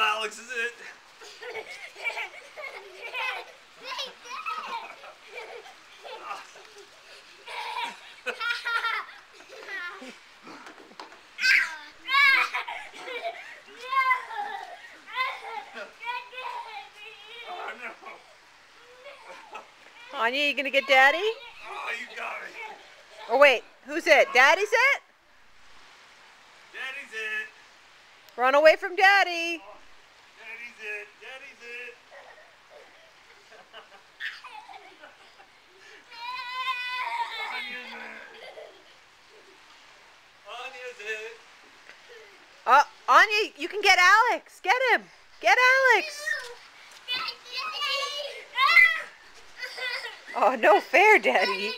Alex is it. Oh, no. Anya, you gonna get Daddy? Oh, you got me. Oh wait, who's it? Daddy's it? Daddy's it. Run away from Daddy. Oh, Daddy's it. Daddy's it. Anya's it. Anya, you can get Alex. Get him. Get Alex. Oh, no fair, Daddy.